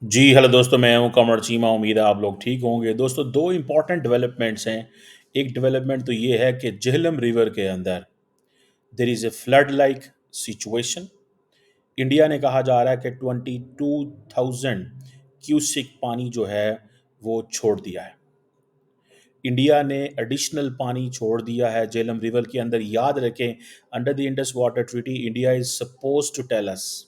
जी, hello दोस्तों, मैं हूँ कमर चीमा। उम्मीद है आप लोग ठीक होंगे। दोस्तों, 2 इम्पोर्टेंट डेवलपमेंट्स हैं। एक डेवलपमेंट तो ये है कि झेलम रिवर के अंदर there is a flood like situation. India ने कहा जा रहा है कि 22,000 क्यूसेक पानी जो है वो छोड़ दिया है। इंडिया ने एडिशनल पानी छोड़ दिया है झेलम रिवर के अंदर। याद रखें, under the Indus water treaty India is supposed to tell us,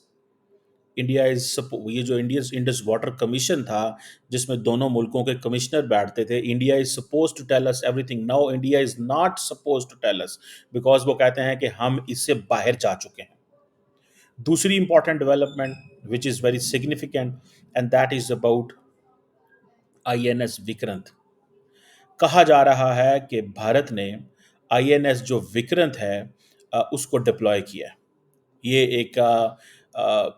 India is ये जो इंडियन इंडस वाटर कमीशन था जिसमें दोनों मुल्कों के कमिश्नर बैठते थे, India is suppose to tell us everything. Now India is not suppose to tell us, because वो कहते हैं कि हम इससे बाहर जा चुके हैं। दूसरी important development which is very significant and that is about INS Vikrant. कहा जा रहा है कि भारत ने आईएनएस जो विक्रांत है उसको डिप्लॉय किया है। ये एक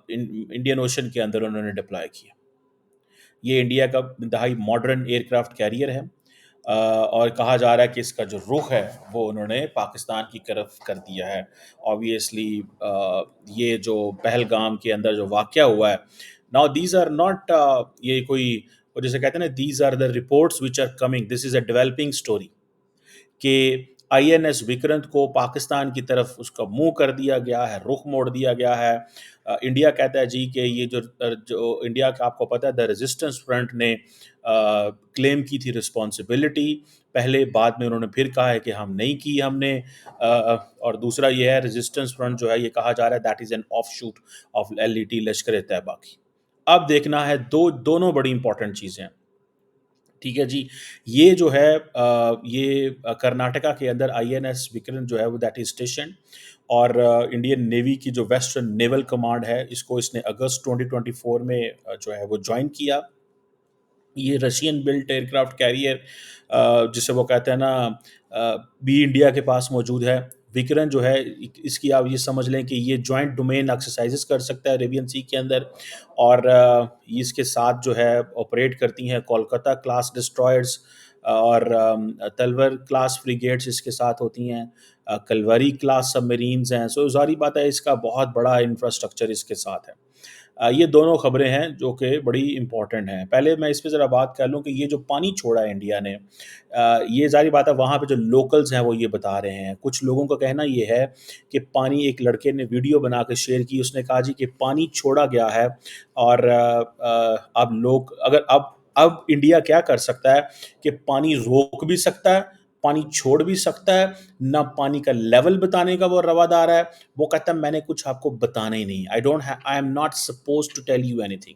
इंडियन ओशन के अंदर उन्होंने डिप्लॉय किया। ये इंडिया का इंतहाई मॉडर्न एयरक्राफ्ट कैरियर है, और कहा जा रहा है कि इसका जो रुख है वो उन्होंने पाकिस्तान की तरफ कर दिया है। ऑब्वियसली ये जो पहलगाम के अंदर जो वाक़या हुआ है, नाउ दीज आर नॉट, ये कोई, और जैसे कहते हैं ना, these are the reports which are coming, this is a developing story कि आईएनएस विक्रांत को पाकिस्तान की तरफ उसका मुंह कर दिया गया है, रुख मोड़ दिया गया है। इंडिया कहता है जी कि ये जो इंडिया का, आपको पता है, द रेजिस्टेंस फ्रंट ने क्लेम की थी रिस्पॉन्सिबिलिटी पहले, बाद में उन्होंने फिर कहा है कि हम नहीं की हमने। और दूसरा ये है, रेजिस्टेंस फ्रंट जो है ये कहा जा रहा है that is an of shoot of LET, लश्कर ए तैयबा की। अब देखना है, दोनों बड़ी इंपॉर्टेंट चीज़ें हैं। ठीक है जी। ये जो है कर्नाटका के अंदर आईएनएस विक्रांत जो है वो दैट इज स्टेशन, और इंडियन नेवी की जो वेस्टर्न नेवल कमांड है, इसको इसने अगस्त 2024 में जो है वो ज्वाइन किया। ये रशियन बिल्ट एयरक्राफ्ट कैरियर, जिसे वो कहते हैं ना, बी इंडिया के पास मौजूद है। विक्रांत जो है, इसकी आप ये समझ लें कि ये जॉइंट डोमेन एक्सरसाइजेस कर सकता है अरेबियन सी के अंदर, और इसके साथ जो है ऑपरेट करती हैं कोलकाता क्लास डिस्ट्रॉयर्स, और तलवर क्लास फ्रिगेट्स इसके साथ होती हैं, कलवरी क्लास सबमरीन्स हैं। सो ज़ाहिर बात है, इसका बहुत बड़ा इंफ्रास्ट्रक्चर इसके साथ है। ये दोनों खबरें हैं जो कि बड़ी इम्पॉर्टेंट हैं। पहले मैं इस पे ज़रा बात कर लूँ कि ये जो पानी छोड़ा है इंडिया ने, ये ज़ाहिर बात है वहाँ पे जो लोकल्स हैं वो ये बता रहे हैं। कुछ लोगों का कहना ये है कि पानी, एक लड़के ने वीडियो बना के शेयर की, उसने कहा जी कि पानी छोड़ा गया है, और अब लोग, अगर अब इंडिया क्या कर सकता है कि पानी रोक भी सकता है, पानी छोड़ भी सकता है, ना पानी का लेवल बताने का वो रवादार है। वो कहता है मैंने कुछ आपको बताना ही नहीं, I am not suppose to tell you anything,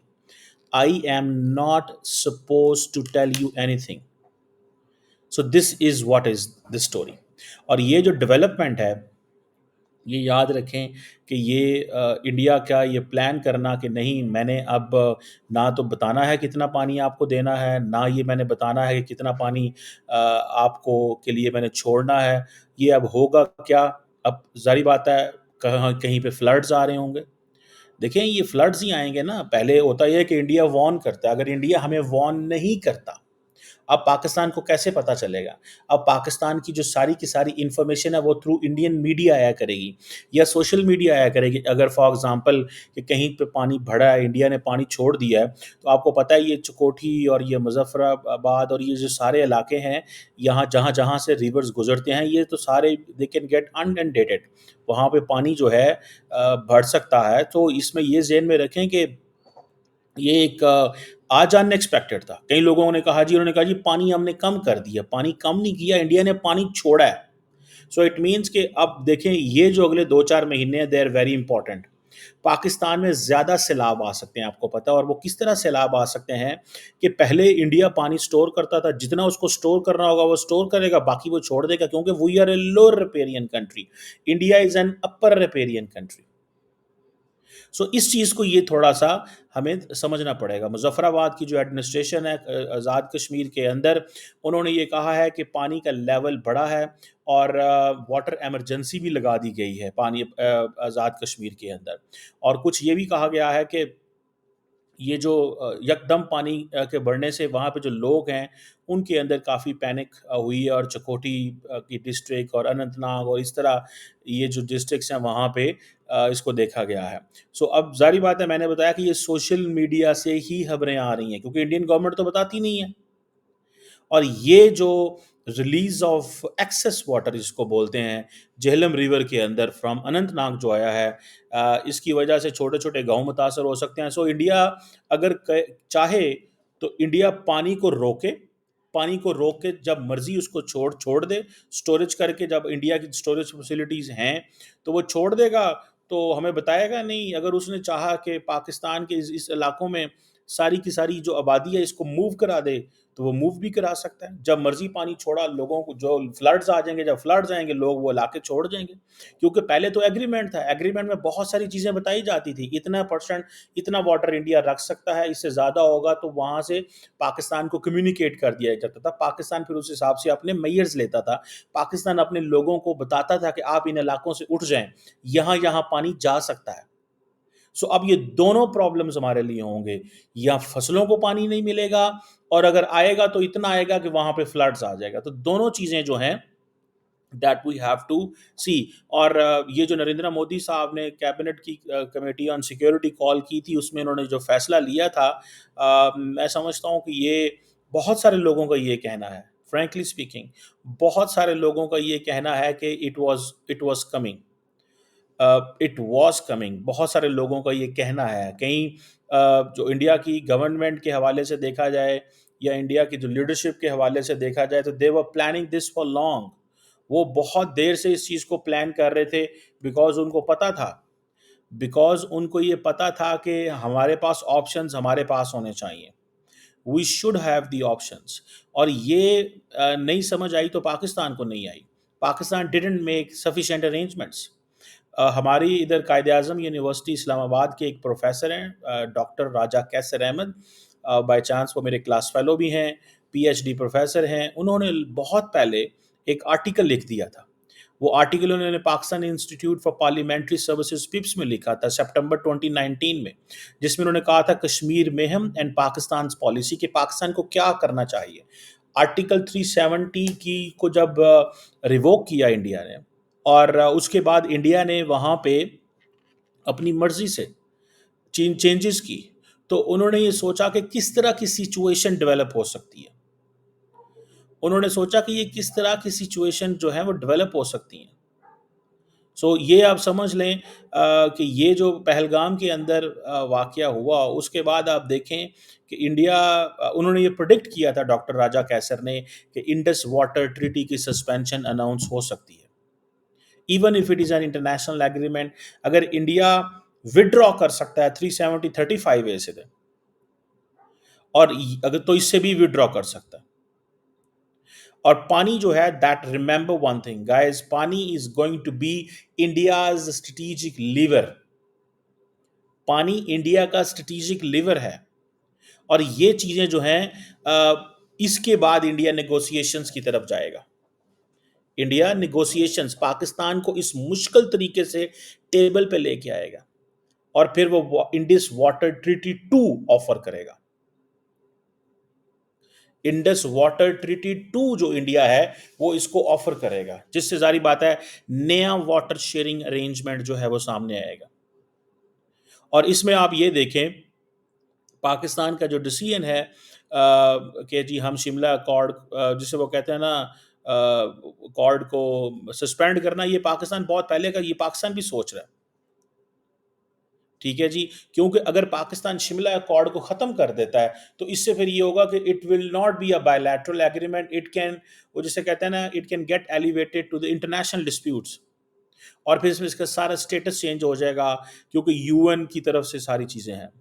I am not suppose to tell you anything. So this is what is the story. और ये जो डेवलपमेंट है, ये याद रखें कि ये इंडिया का ये प्लान करना कि नहीं, मैंने अब ना तो बताना है कितना पानी आपको देना है, ना ये मैंने बताना है कि कितना पानी आपको के लिए मैंने छोड़ना है। ये अब होगा क्या? अब ज़ाहिर बात है, कहाँ कहीं पे फ्लड्स आ रहे होंगे। देखें, ये फ्लड्स ही आएँगे ना। पहले होता ये है कि इंडिया वार्न करता है, अगर इंडिया हमें वार्न नहीं करता, अब पाकिस्तान को कैसे पता चलेगा? अब पाकिस्तान की जो सारी की सारी इन्फॉर्मेशन है वो थ्रू इंडियन मीडिया आया करेगी या सोशल मीडिया आया करेगी। अगर फॉर एग्ज़ाम्पल कि कहीं पे पानी भरा है, इंडिया ने पानी छोड़ दिया है, तो आपको पता है ये चकोठी और ये मुज़फ़्फ़राबाद और ये जो सारे इलाके हैं, यहाँ जहाँ-जहाँ से रिवर्स गुज़रते हैं, ये तो सारे दे कैन गेट इनंडेटेड। वहाँ पे पानी जो है बढ़ सकता है। तो इसमें ये ज़हन में रखें कि ये एक आज अनएक्सपेक्टेड था। कई लोगों ने कहा जी, उन्होंने कहा जी पानी हमने कम कर दिया, पानी कम नहीं किया, इंडिया ने पानी छोड़ा है। सो इट मीन्स कि अब देखें, ये जो अगले 2-4 महीने हैं, they are very important. Pakistan में ज़्यादा सैलाब आ सकते हैं, आपको पता है, और वो किस तरह सैलाब आ सकते हैं कि पहले इंडिया पानी स्टोर करता था, जितना उसको स्टोर करना होगा वो स्टोर करेगा, बाकी वो छोड़ देगा, क्योंकि we are a lower riparian country, India is an upper riparian country. So इस चीज़ को ये थोड़ा-सा हमें समझना पड़ेगा। मुज़फ़्फ़राबाद की जो एडमिनिस्ट्रेशन है आज़ाद कश्मीर के अंदर, उन्होंने ये कहा है कि पानी का लेवल बढ़ा है, और वाटर इमरजेंसी भी लगा दी गई है पानी आज़ाद कश्मीर के अंदर। और कुछ ये भी कहा गया है कि ये जो यकदम पानी के बढ़ने से वहाँ पे जो लोग हैं, उनके अंदर काफ़ी पैनिक हुई है, और चकोटी की डिस्ट्रिक्ट और अनंतनाग और इस तरह ये जो डिस्ट्रिक्ट्स हैं वहाँ पे इसको देखा गया है। सो अब ज़ाहिर बात है, मैंने बताया कि ये सोशल मीडिया से ही खबरें आ रही हैं, क्योंकि इंडियन गवर्नमेंट तो बताती नहीं है। और ये जो रिलीज ऑफ एक्सेस वाटर जिसको बोलते हैं झेलम रिवर के अंदर फ्रॉम अनंतनाग जो आया है, इसकी वजह से छोटे छोटे गांव मुतासर हो सकते हैं। सो इंडिया अगर चाहे तो इंडिया पानी को रोक के जब मर्जी उसको छोड़ छोड़ दे, स्टोरेज करके। जब इंडिया की स्टोरेज फैसिलिटीज़ हैं तो वो छोड़ देगा, तो हमें बताएगा नहीं। अगर उसने चाहा कि पाकिस्तान के इस इलाकों में सारी की सारी जो आबादी है इसको मूव करा दे, तो वो मूव भी करा सकता है। जब मर्जी पानी छोड़ा, लोगों को जो फ्लड्स आ जाएंगे, जब फ्लड्स आएंगे लोग वो इलाके छोड़ जाएंगे। क्योंकि पहले तो एग्रीमेंट था, एग्रीमेंट में बहुत सारी चीज़ें बताई जाती थी, इतना परसेंट इतना वाटर इंडिया रख सकता है, इससे ज़्यादा होगा तो वहाँ से पाकिस्तान को कम्युनिकेट कर दिया जाता था। पाकिस्तान फिर उस हिसाब से अपने मेयर्स लेता था। पाकिस्तान अपने लोगों को बताता था कि आप इन इलाकों से उठ जाएं, यहाँ यहाँ पानी जा सकता है। सो अब ये दोनों प्रॉब्लम्स हमारे लिए होंगे, या फसलों को पानी नहीं मिलेगा, और अगर आएगा तो इतना आएगा कि वहां पे फ्लड्स आ जाएगा। तो दोनों चीजें जो हैं दैट वी हैव टू सी। और ये जो नरेंद्र मोदी साहब ने कैबिनेट की कमेटी ऑन सिक्योरिटी कॉल की थी, उसमें उन्होंने जो फैसला लिया था, मैं समझता हूँ कि ये बहुत सारे लोगों का ये कहना है, फ्रैंकली स्पीकिंग, बहुत सारे लोगों का ये कहना है कि it was coming, it was coming. बहुत सारे लोगों का ये कहना है। कहीं जो इंडिया की गवर्नमेंट के हवाले से देखा जाए, या इंडिया की जो लीडरशिप के हवाले से देखा जाए, तो they were planning this for long. वो बहुत देर से इस चीज़ को प्लान कर रहे थे, बिकॉज उनको पता था, बिकॉज उनको ये पता था कि हमारे पास ऑप्शंस हमारे पास होने चाहिए। We should have the options. और ये नहीं समझ आई तो पाकिस्तान को नहीं आई। Pakistan didn't make sufficient arrangements. हमारी इधर कायद अज़म यूनिवर्सिटी इस्लामाबाद के एक प्रोफेसर हैं, doctor Raja Qaiser Ahmed, by chance वो मेरे क्लास फेलो भी हैं, पीएचडी प्रोफेसर हैं। उन्होंने बहुत पहले एक आर्टिकल लिख दिया था। वो आर्टिकल उन्होंने Pakistan institute for parliamentary services पिप्स में लिखा था सितंबर 2019 में, जिसमें उन्होंने कहा था कश्मीर में हम एंड पाकिस्तान पॉलिसी, कि पाकिस्तान को क्या करना चाहिए। आर्टिकल 370 की को जब रिवोक किया इंडिया ने, और उसके बाद इंडिया ने वहाँ पे अपनी मर्जी से चेंजेस की, तो उन्होंने ये सोचा कि किस तरह की सिचुएशन डेवलप हो सकती है। उन्होंने सोचा कि ये किस तरह की सिचुएशन जो है वो डेवलप हो सकती हैं। सो ये आप समझ लें कि ये जो पहलगाम के अंदर वाक़या हुआ, उसके बाद आप देखें कि इंडिया, उन्होंने ये प्रेडिक्ट किया था डॉक्टर राजा कैसर ने, कि इंडस वाटर ट्रीटी की सस्पेंशन अनाउंस हो सकती है। Even if it is an international agreement, अगर इंडिया विदड्रॉ कर सकता है 370-35 ए से, और अगर तो इससे भी विदड्रॉ कर सकता है। और पानी जो है, that remember one thing guys, pani is going to be India's strategic lever. पानी इंडिया का स्ट्रेटेजिक लीवर है। और ये चीजें जो हैं, इसके बाद इंडिया नेगोशिएशंस की तरफ जाएगा। इंडिया नेगोशिएशंस पाकिस्तान को इस मुश्किल तरीके से टेबल पे लेके आएगा, और फिर वो इंडस वाटर ट्रीटी 2 ऑफर करेगा। इंडस वाटर ट्रीटी 2 जो इंडिया है वो इसको ऑफर करेगा, जिससे जारी बात है नया वाटर शेयरिंग अरेंजमेंट जो है वो सामने आएगा। और इसमें आप ये देखें, पाकिस्तान का जो डिसीजन है कि जी हम शिमला अकॉर्ड, जिसे वो कहते हैं ना, अकॉर्ड को सस्पेंड करना, ये पाकिस्तान बहुत पहले का, ये पाकिस्तान भी सोच रहा है। ठीक है जी, क्योंकि अगर पाकिस्तान शिमला अकॉर्ड को ख़त्म कर देता है, तो इससे फिर ये होगा कि it will not be a bilateral agreement, it can, वो जिसे कहते हैं ना, it can get elevated to the international disputes. और फिर इसमें इसका सारा स्टेटस चेंज हो जाएगा, क्योंकि यूएन की तरफ से सारी चीज़ें हैं।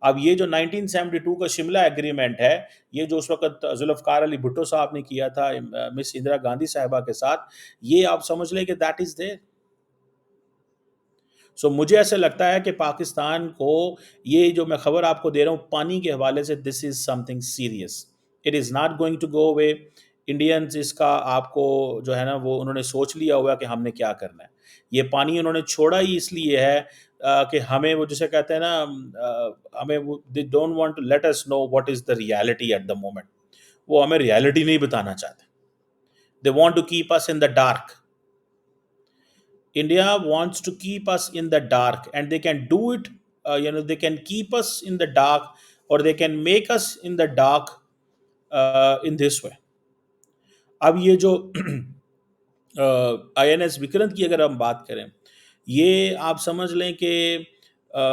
अब ये जो 1972 का शिमला एग्रीमेंट है, ये जो उस वक्त जुल्फ़िकार अली भुट्टो साहब ने किया था मिस इंदिरा गांधी साहिबा के साथ, ये आप समझ लें कि दैट इज़ देयर। सो मुझे ऐसा लगता है कि पाकिस्तान को, ये जो मैं खबर आपको दे रहा हूँ पानी के हवाले से, this is something serious. It is not going to go away. Indians इसका, आपको जो है ना, वो उन्होंने सोच लिया हुआ कि हमने क्या करना है। ये पानी उन्होंने छोड़ा ही इसलिए है, कि हमें वो जिसे कहते हैं ना हमें वो they don't want to let us know what is the reality at the moment. वो हमें रियलिटी नहीं बताना चाहते। They want to keep us in the dark. India wants to keep us in the dark, and they can do it. They can keep us in the dark, or they can make us in the dark in this way. अब ये जो INS Vikrant की अगर हम बात करें, ये आप समझ लें कि अ,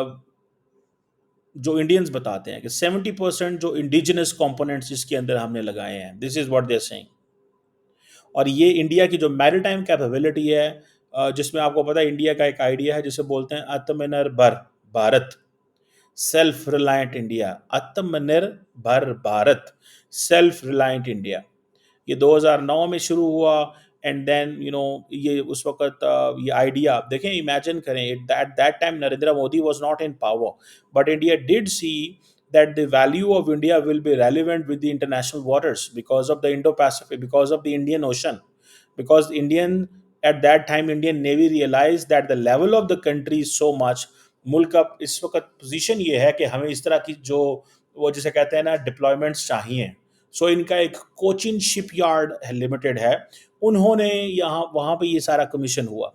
जो इंडियंस बताते हैं कि 70% जो इंडिजिनस कंपोनेंट्स इसके अंदर हमने लगाए हैं, this is what they are saying. और ये इंडिया की जो मैरिटाइम कैपेबिलिटी है, जिसमें आपको पता है इंडिया का एक आइडिया है जिसे बोलते हैं आत्मनिर्भर भारत, सेल्फ रिलायंट इंडिया। आत्मनिर्भर भारत, सेल्फ रिलायंट इंडिया, ये 2009 में शुरू हुआ। एंड देन ये उस वक्त ये आइडिया आप देखें, इमेजिन करें, at that time Narendra Modi was not in power, but India did see that the value of India will be relevant with the international waters because of the Indo-Pacific, because of the Indian Ocean, because at that time Indian Navy realized that the level of the country is so much। मुल्क का इस वक्त position ये है कि हमें इस तरह की जो वो जिसे कहते हैं ना डिप्लॉयमेंट्स चाहिए। सो इनका एक कोचिन शिपयार्ड लिमिटेड है, उन्होंने यहाँ वहाँ पे ये सारा कमीशन हुआ।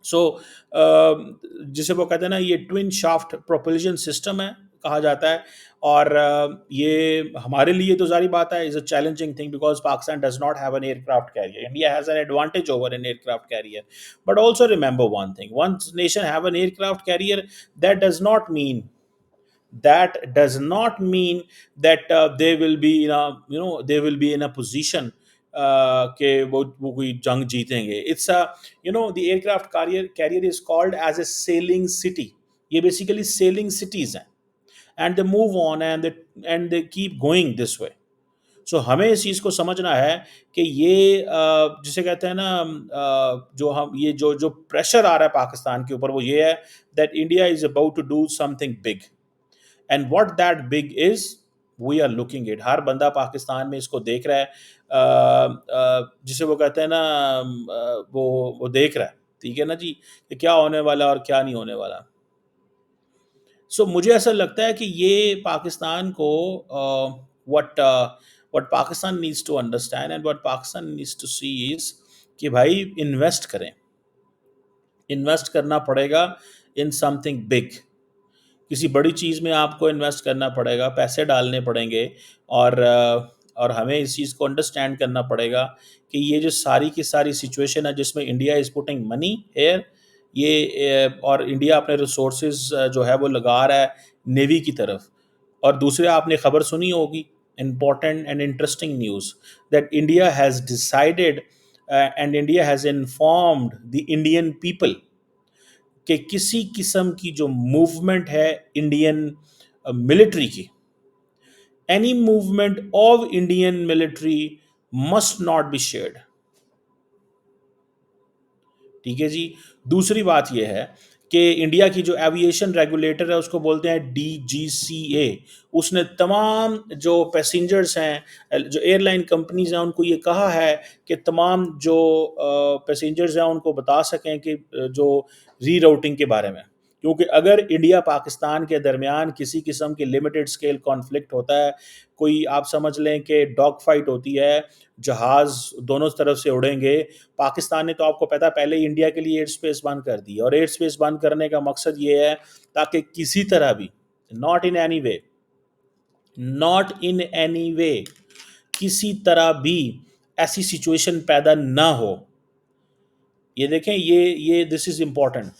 सो जिसे वो कहते हैं ना, ये ट्विन शाफ्ट प्रोपल्शन सिस्टम है कहा जाता है। और ये हमारे लिए तो जारी बात है, is a challenging thing because Pakistan does not have an aircraft carrier. India has an advantage over an aircraft carrier, but also remember one thing, once nation have an aircraft carrier, that does not mean that does not mean that they will be in a they will be in a position कि वो कोई जंग जीतेंगे। It's a the aircraft carrier is called as a sailing city। ये basically sailing cities हैं, and they move on and they keep going this way. So हमें इस चीज़ को समझना है कि ये जिसे कहते हैं ना जो हम ये जो जो प्रेशर आ रहा है पाकिस्तान के ऊपर, वो ये है that India is about to do something big, and what that big is we are looking it. हर बंदा पाकिस्तान में इसको देख रहा है, जिसे वो कहते हैं ना वो देख रहा है, ठीक है ना जी, कि क्या होने वाला और क्या नहीं होने वाला। सो मुझे ऐसा लगता है कि ये पाकिस्तान को what what Pakistan needs to understand and what Pakistan needs to see is कि भाई इन्वेस्ट करें, इन्वेस्ट करना पड़ेगा इन समथिंग बिग। किसी बड़ी चीज़ में आपको इन्वेस्ट करना पड़ेगा, पैसे डालने पड़ेंगे। और हमें इस चीज़ को अंडरस्टैंड करना पड़ेगा कि ये जो सारी की सारी सिचुएशन है जिसमें India is putting money here, और इंडिया अपने रिसोर्सेज जो है वो लगा रहा है नेवी की तरफ। और दूसरे आपने खबर सुनी होगी, important and interesting news, that India has decided and India has informed the Indian people कि किसी किस्म की जो मूवमेंट है इंडियन मिलिट्री की, any movement of Indian military must not be shared. ठीक है जी। दूसरी बात यह है कि इंडिया की जो एविएशन रेगुलेटर है उसको बोलते हैं DGCA, उसने तमाम जो पैसेंजर्स हैं, जो एयरलाइन कंपनीज हैं, उनको ये कहा है कि तमाम जो पैसेंजर्स हैं उनको बता सकें कि जो रीराउटिंग के बारे में, क्योंकि अगर इंडिया पाकिस्तान के दरमियान किसी किस्म की लिमिटेड स्केल कॉन्फ्लिक्ट होता है, कोई आप समझ लें कि डॉग फाइट होती है, जहाज़ दोनों तरफ से उड़ेंगे। पाकिस्तान ने तो आपको पता है पहले ही इंडिया के लिए एयर स्पेस बंद कर दी, और एयर स्पेस बंद करने का मकसद ये है ताकि किसी तरह भी not in any way not in any way किसी तरह भी ऐसी सिचुएशन पैदा ना हो। ये देखें, ये दिस इज़ इम्पॉर्टेंट।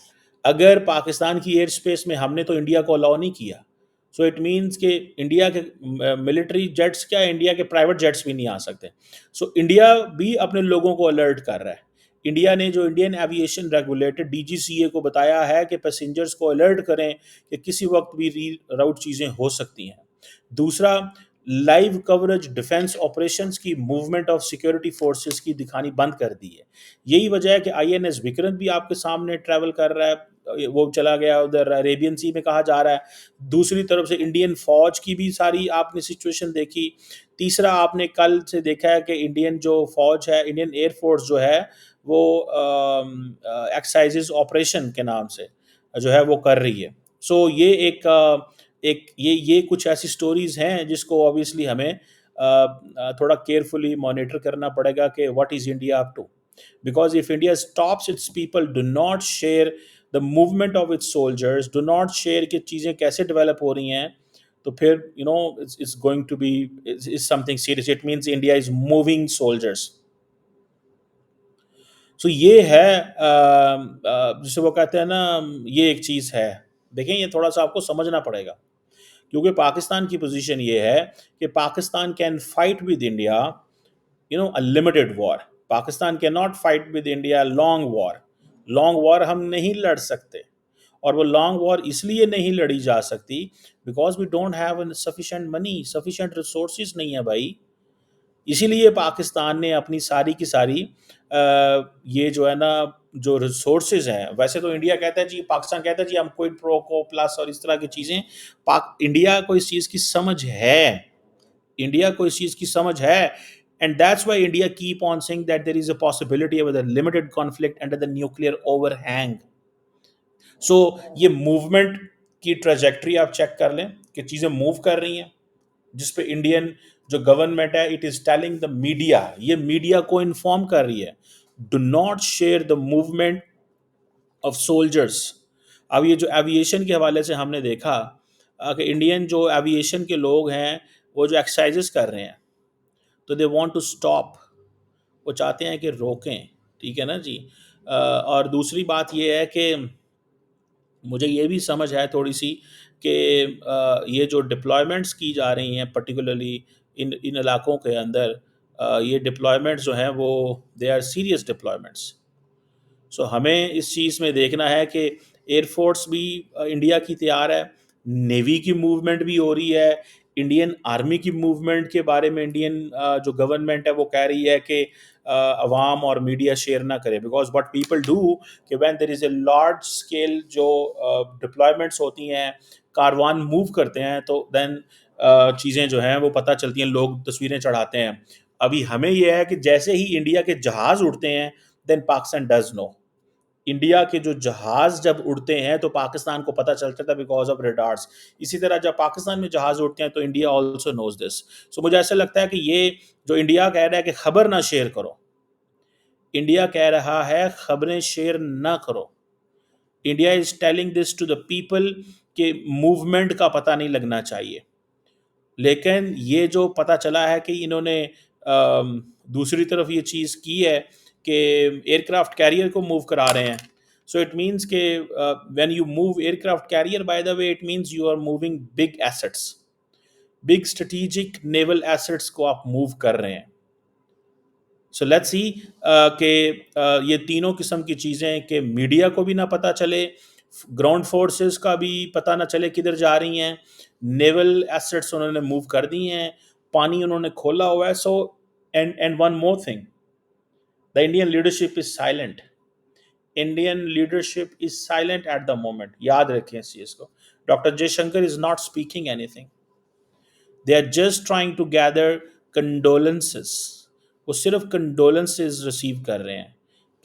अगर पाकिस्तान की एयर स्पेस में हमने तो इंडिया को अलाउ नहीं किया, सो इट मीन्स कि इंडिया के मिलिट्री जेट्स क्या, इंडिया के प्राइवेट जेट्स भी नहीं आ सकते। सो इंडिया भी अपने लोगों को अलर्ट कर रहा है। इंडिया ने जो इंडियन एविएशन रेगुलेटर DGCA को बताया है कि पैसेंजर्स को अलर्ट करें कि किसी वक्त भी री राउट चीज़ें हो सकती हैं। दूसरा, लाइव कवरेज डिफेंस ऑपरेशंस की, मूवमेंट ऑफ सिक्योरिटी फोर्सेस की दिखानी बंद कर दी है। यही वजह है कि INS विक्रांत भी आपके सामने ट्रैवल कर रहा है, वो चला गया उधर अरेबियन सी में कहा जा रहा है। दूसरी तरफ से इंडियन फौज की भी सारी आपने सिचुएशन देखी। तीसरा, आपने कल से देखा है कि इंडियन जो फौज है, इंडियन एयरफोर्स जो है वो एक्सरसाइजेज ऑपरेशन के नाम से जो है वो कर रही है। सो ये एक ये कुछ ऐसी स्टोरीज हैं जिसको ऑब्वियसली हमें थोड़ा केयरफुली मॉनिटर करना पड़ेगा कि what is India up to, because if India stops its people, do not share the movement of its soldiers, do not share कि चीज़ें कैसे डेवलप हो रही हैं, तो फिर it's going to be is something serious. It means India is moving soldiers. सो ये है जिसे वो कहते हैं ना, ये एक चीज़ है। देखें, ये थोड़ा सा आपको समझना पड़ेगा, क्योंकि पाकिस्तान की पोजीशन ये है कि Pakistan can fight with India, a limited war. Pakistan can not fight with India long war. Long war हम नहीं लड़ सकते, और वो लॉन्ग वॉर इसलिए नहीं लड़ी जा सकती because we don't have sufficient money, sufficient resources नहीं है भाई। इसीलिए पाकिस्तान ने अपनी सारी की सारी ये जो है ना, जो रिसोर्सेज हैं, वैसे तो इंडिया कहता है जी, पाकिस्तान कहता है जी हम कोई प्रो को प्लस और इस तरह की चीज़ें, पाक इंडिया को इस चीज़ की समझ है, इंडिया को इस चीज़ की समझ है। And that's why India keep on saying that there is a possibility of the limited conflict under the nuclear overhang. So ये मूवमेंट की ट्रेजेक्ट्री आप चेक कर लें कि चीज़ें मूव कर रही हैं, जिस पे इंडियन जो गवर्नमेंट है, it is telling the media, ये मीडिया को इन्फॉर्म कर रही है, do not share the movement of soldiers. अब ये जो एविएशन के हवाले से हमने देखा कि इंडियन जो एविएशन के लोग हैं वो जो एक्सरसाइजेस कर रहे हैं, तो दे वांट टू स्टॉप, वो चाहते हैं कि रोकें। ठीक है ना जी। और दूसरी बात ये है कि मुझे ये भी समझ है थोड़ी सी कि ये जो डिप्लॉयमेंट्स की जा रही हैं पर्टिकुलरली इन इन इलाकों के अंदर, ये डिप्लॉयमेंट्स जो हैं वो दे आर सीरियस डिप्लॉयमेंट्स। सो हमें इस चीज़ में देखना है कि एयरफोर्स भी इंडिया की तैयार है, नेवी की मूवमेंट भी हो रही है, इंडियन आर्मी की मूवमेंट के बारे में इंडियन जो गवर्नमेंट है वो कह रही है कि अवाम और मीडिया शेयर ना करे, बिकॉज व्हाट पीपल डू कि when there is a large scale जो डिप्लॉयमेंट्स होती हैं, कारवान मूव करते हैं, तो देन चीज़ें जो हैं वो पता चलती हैं, लोग तस्वीरें चढ़ाते हैं। अभी हमें यह है कि जैसे ही इंडिया के जहाज़ उड़ते हैं, then Pakistan does know. India के जो जहाज जब उड़ते हैं तो पाकिस्तान को पता चलता था बिकॉज ऑफ रेडार्स। इसी तरह जब पाकिस्तान में जहाज उड़ते हैं तो इंडिया ऑल्सो नोज दिस। सो मुझे ऐसा लगता है कि ये जो इंडिया कह रहा है कि खबर ना शेयर करो, इंडिया कह रहा है खबरें शेयर ना करो। India is telling this to the people कि मूवमेंट का पता नहीं लगना चाहिए। लेकिन ये जो पता चला है कि इन्होंने दूसरी तरफ ये चीज़ की है कि एयरक्राफ्ट कैरियर को मूव करा रहे हैं। सो इट मीन्स के when you move aircraft carrier, by the way, it means you are moving big assets, big strategic naval assets को आप मूव कर रहे हैं। सो लेट्स सी कि ये तीनों किस्म की चीज़ें कि मीडिया को भी ना पता चले, ग्राउंड फोर्सेस का भी पता ना चले किधर जा रही हैं, नेवल एसेट्स उन्होंने मूव कर दी हैं, पानी उन्होंने खोला हुआ है। So and one more thing, the Indian leadership is silent. Indian leadership is silent at the moment. याद रखें इस चीज़ को। Doctor Jaishankar is not speaking anything, they are just trying to gather condolences. वो सिर्फ कंडोलेंसेस रिसीव कर रहे हैं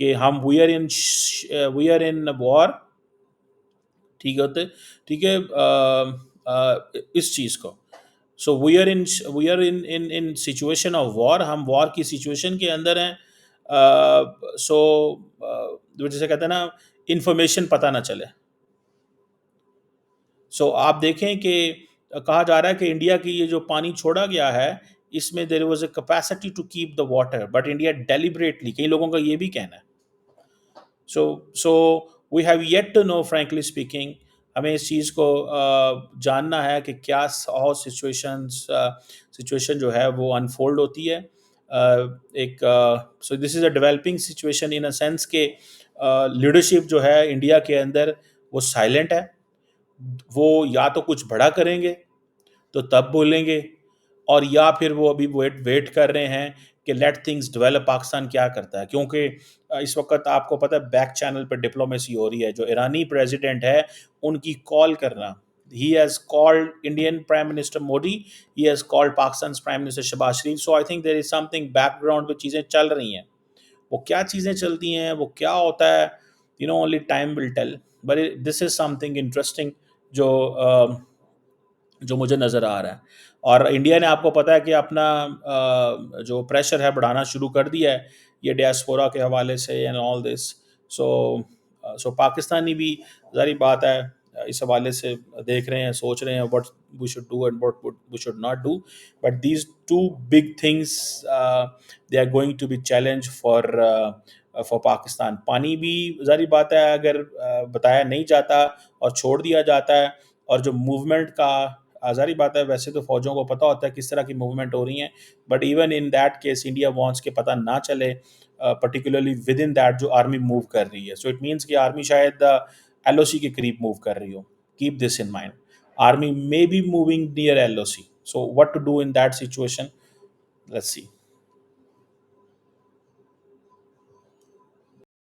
कि हम वी आर इन वॉर। ठीक होते, ठीक है, इस चीज़ को। So we are in situation of war, हम वॉर की सिचुएशन के अंदर हैं। सो जैसे कहते हैं ना, इंफॉर्मेशन पता ना चले। सो आप देखें कि कहा जा रहा है कि इंडिया की ये जो पानी छोड़ा गया है, इसमें there was a capacity to keep the water, but India deliberately, कई लोगों का ये भी कहना है। So we have yet to know, frankly speaking, हमें इस चीज़ को जानना है कि क्या हाउ सिचुएशन जो है वो अनफोल्ड होती है। एक so this is a developing situation in a sense के लीडरशिप जो है इंडिया के अंदर वो साइलेंट है। वो या तो कुछ बड़ा करेंगे तो तब बोलेंगे, और या फिर वो अभी वेट वेट कर रहे हैं कि लेट थिंग्स डेवलप, पाकिस्तान क्या करता है। क्योंकि इस वक्त आपको पता है बैक चैनल पर डिप्लोमेसी हो रही है। जो ईरानी प्रेसिडेंट है उनकी कॉल करना, he has called Indian prime minister Modi, he has called Pakistan prime minister Shehbaz Sharif. So I think there is something background में चीज़ें चल रही हैं। वो क्या चीज़ें चलती हैं, वो क्या होता है, only time will tell. But this is something interesting जो जो मुझे नज़र आ रहा है। और इंडिया ने, आपको पता है कि अपना जो प्रेशर है बढ़ाना शुरू कर दिया है ये डियास्पोरा के हवाले से एंड ऑल दिस। सो सो पाकिस्तानी भी, ज़ाहिर बात है, इस हवाले से देख रहे हैं, सोच रहे हैं what we should do and what we should not do. But these two big things they are going to be challenge for Pakistan. पानी भी, ज़ाहिर बात है, अगर बताया नहीं जाता और छोड़ दिया जाता है, और जो मूवमेंट का, ज़ाहिर बात है, वैसे तो फौजों को पता होता है किस तरह की मूवमेंट हो रही हैं, but even in that case India wants के पता ना चले, पर्टिकुलरली विद इन दैट जो आर्मी मूव कर रही है। सो इट मीन्स कि आर्मी शायद एलओसी के करीब मूव कर रही हो। Keep this in mind, army may be moving near LOC. So what to do in that situation, let's C.